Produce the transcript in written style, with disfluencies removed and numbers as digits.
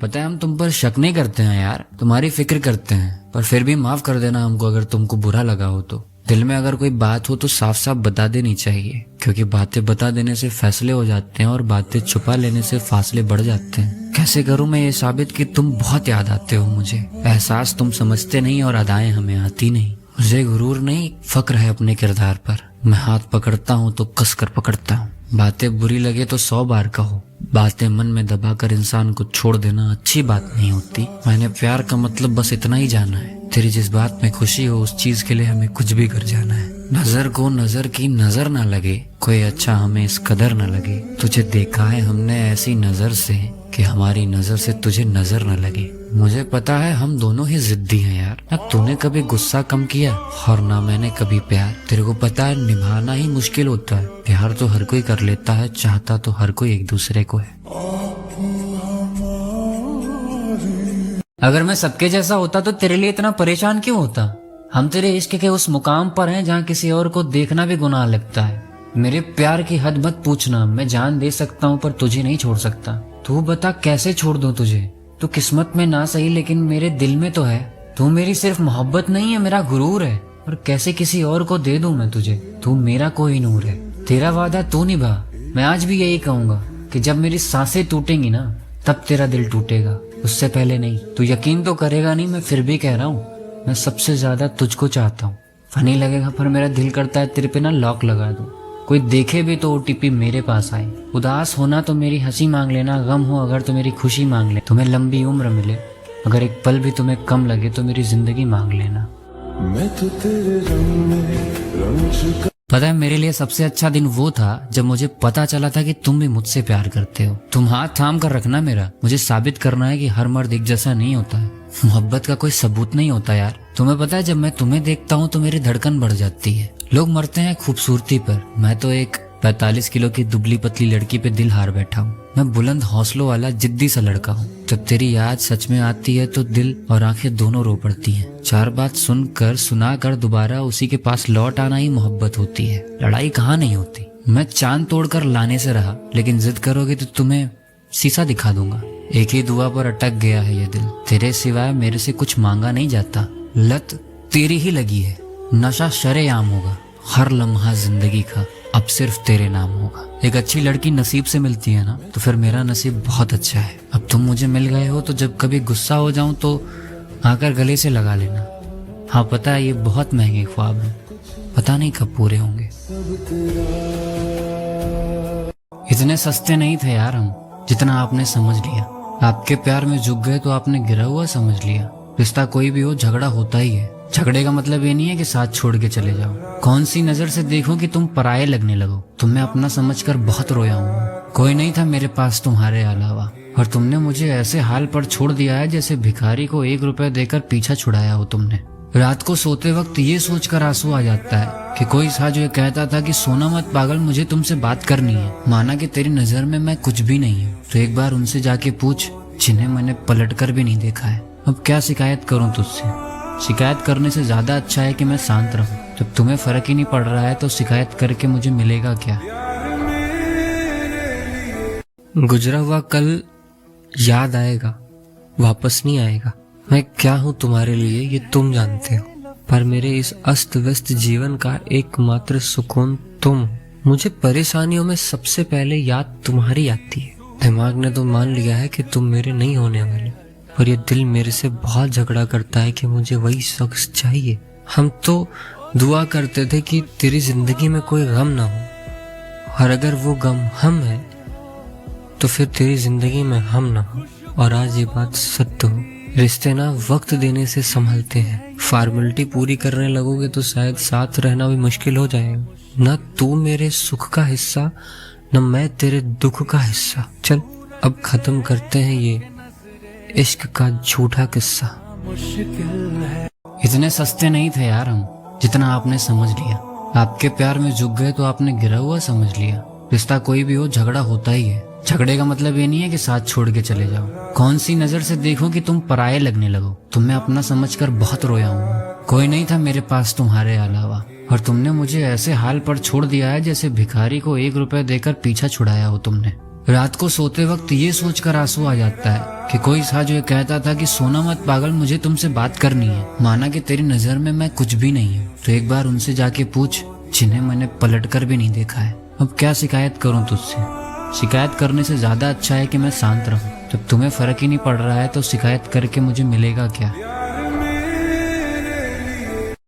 पता है हम तुम पर शक नहीं करते हैं यार, तुम्हारी फिक्र करते हैं, पर फिर भी माफ कर देना हमको अगर तुमको बुरा लगा हो तो। दिल में अगर कोई बात हो तो साफ साफ बता देनी चाहिए, क्योंकि बातें बता देने से फैसले हो जाते हैं और बातें छुपा लेने से फासले बढ़ जाते हैं। कैसे करूं मैं ये साबित कि तुम बहुत याद आते हो मुझे। एहसास तुम समझते नहीं और अदाएं हमें आती नहीं। मुझे गुरूर नहीं फक्र है अपने किरदार पर। मैं हाथ पकड़ता हूँ तो कस कर पकड़ता हूँ। बातें बुरी लगे तो 100 बार कहो। बातें मन में दबाकर इंसान को छोड़ देना अच्छी बात नहीं होती। मैंने प्यार का मतलब बस इतना ही जाना है, तेरी जिस बात में खुशी हो उस चीज के लिए हमें कुछ भी कर जाना है। नजर को नजर की नजर ना लगे, कोई अच्छा हमें इस कदर न लगे। तुझे देखा है हमने ऐसी नजर से कि हमारी नजर से तुझे नजर न लगे। मुझे पता है हम दोनों ही जिद्दी हैं यार, ना तूने कभी गुस्सा कम किया और ना मैंने कभी प्यार। तेरे को पता है निभाना ही मुश्किल होता है। प्यार तो हर कोई कर लेता है, चाहता तो हर कोई एक दूसरे को है। अगर मैं सबके जैसा होता तो तेरे लिए इतना परेशान क्यों होता। हम तेरे इश्क के उस मुकाम पर हैं जहाँ किसी और को देखना भी गुनाह लगता है। मेरे प्यार की हद मत पूछना, मैं जान दे सकता हूँ पर तुझे नहीं छोड़ सकता। तू बता कैसे छोड़ दूं तुझे। तू किस्मत में ना सही लेकिन मेरे दिल में तो है। तू मेरी सिर्फ मोहब्बत नहीं है, मेरा गुरूर है। और कैसे किसी और को दे दूं मैं तुझे। तू मेरा कोई नूर है। तेरा वादा तू निभा। मैं आज भी यही कहूंगा कि जब मेरी सांसें टूटेंगी ना तब तेरा दिल टूटेगा, उससे पहले नहीं। तू यकीन तो करेगा नहीं, मैं फिर भी कह रहा हूँ। मैं सबसे ज्यादा तुझको चाहता हूँ। फनी लगेगा पर मेरा दिल करता है तेरे पे ना लॉक लगा दूं। कोई देखे भी तो ओटीपी मेरे पास आए। उदास होना तो मेरी हंसी मांग लेना, गम हो अगर तो मेरी खुशी मांग ले। तुम्हें लंबी उम्र मिले, अगर एक पल भी तुम्हें कम लगे तो मेरी जिंदगी मांग लेना। मैं तो तेरे रंग में रंग चुका। पता है मेरे लिए सबसे अच्छा दिन वो था जब मुझे पता चला था कि तुम भी मुझसे प्यार करते हो। तुम हाथ थाम कर रखना मेरा। मुझे साबित करना है कि हर मर्द एक जैसा नहीं होता है। मोहब्बत का कोई सबूत नहीं होता यार। तुम्हें पता है जब मैं तुम्हें देखता हूँ तो मेरी धड़कन बढ़ जाती है। लोग मरते हैं खूबसूरती पर, मैं तो एक 45 किलो की दुबली पतली लड़की पे दिल हार बैठा हूँ। मैं बुलंद हौसलों वाला जिद्दी सा लड़का हूँ। जब तेरी याद सच में आती है तो दिल और आंखें दोनों रो पड़ती हैं। 4 बात सुनकर सुनाकर दोबारा उसी के पास लौट आना ही मोहब्बत होती है। लड़ाई कहाँ नहीं होती। मैं चांद तोड़कर लाने से रहा, लेकिन जिद करोगे तो तुम्हें शीशा दिखा दूंगा। एक ही दुआ पर अटक गया है ये दिल। तेरे सिवाय मेरे से कुछ मांगा नहीं जाता। लत तेरी ही लगी है, नशा शरेआम होगा। हर लम्हा जिंदगी का अब सिर्फ तेरे नाम होगा। एक अच्छी लड़की नसीब से मिलती है ना तो फिर मेरा नसीब बहुत अच्छा है। अब तुम मुझे मिल गए हो तो जब कभी गुस्सा हो जाऊं तो आकर गले से लगा लेना। हाँ पता है ये बहुत महंगे ख्वाब हैं, पता नहीं कब पूरे होंगे। इतने सस्ते नहीं थे यार हम जितना आपने समझ लिया। आपके प्यार में झुक गए तो आपने गिरा हुआ समझ लिया। रिश्ता कोई भी हो झगड़ा होता ही है। झगड़े का मतलब ये नहीं है कि साथ छोड़ के चले जाओ। कौन सी नजर से देखो कि तुम पराये लगने लगो। तुम्हें अपना समझकर बहुत रोया हूँ। कोई नहीं था मेरे पास तुम्हारे अलावा, और तुमने मुझे ऐसे हाल पर छोड़ दिया है जैसे भिखारी को 1 रुपए देकर पीछा छुड़ाया हो तुमने। रात को सोते वक्त ये सोचकर आंसू आ जाता है कि कोई था जो ये कहता था कि सोना मत पागल, मुझे तुमसे बात करनी है। माना कि तेरी नजर में मैं कुछ भी नहीं हूँ, तो एक बार उनसे जाके पूछ जिन्हें मैंने पलट कर भी नहीं देखा है। अब क्या शिकायत करूँ तुझसे। शिकायत करने से ज्यादा अच्छा है कि मैं शांत रहूं। जब तुम्हें फर्क ही नहीं पड़ रहा है तो शिकायत करके मुझे मिलेगा क्या। गुजरा हुआ कल याद आएगा, वापस नहीं आएगा। मैं क्या हूँ तुम्हारे लिए ये तुम जानते हो, पर मेरे इस अस्त व्यस्त जीवन का एकमात्र सुकून तुम। मुझे परेशानियों में सबसे पहले याद तुम्हारी आती है। दिमाग ने तो मान लिया है कि तुम मेरे नहीं होने वाले, पर ये दिल मेरे से बहुत झगड़ा करता है कि मुझे वही शख्स चाहिए। हम तो दुआ करते थे कि तेरी जिंदगी में कोई गम ना हो, और अगर वो गम हम है तो फिर तेरी जिंदगी में हम ना हो। और आज ये बात सत्य हो। रिश्ते ना वक्त देने से संभलते हैं। फॉर्मेलिटी पूरी करने लगोगे तो शायद साथ रहना भी मुश्किल हो जाएगा। न तू मेरे सुख का हिस्सा, न मैं तेरे दुख का हिस्सा। चल अब खत्म करते हैं ये इश्क का झूठा किस्सा। इतने सस्ते नहीं थे यार हम जितना आपने समझ लिया। आपके प्यार में झुक गए तो आपने गिरा हुआ समझ लिया। रिश्ता कोई भी हो झगड़ा होता ही है। झगड़े का मतलब ये नहीं है कि साथ छोड़ के चले जाओ। कौन सी नजर से देखो कि तुम पराये लगने लगो। तुम्हें अपना समझकर बहुत रोया हूँ। कोई नहीं था मेरे पास तुम्हारे अलावा, और तुमने मुझे ऐसे हाल पर छोड़ दिया है जैसे भिखारी को 1 रुपए देकर पीछा छुड़ाया हो तुमने। रात को सोते वक्त ये सोचकर आंसू आ जाता है कि कोई था जो ये कहता था कि सोना मत पागल, मुझे तुमसे बात करनी है। माना कि तेरी नजर में मैं कुछ भी नहीं हूँ, तो एक बार उनसे जाके पूछ जिन्हें मैंने पलट कर भी नहीं देखा है। अब क्या शिकायत करूँ तुझसे? शिकायत करने से ज्यादा अच्छा है कि मैं शांत रहूं। जब तुम्हें फर्क ही नहीं पड़ रहा है तो शिकायत करके मुझे मिलेगा क्या?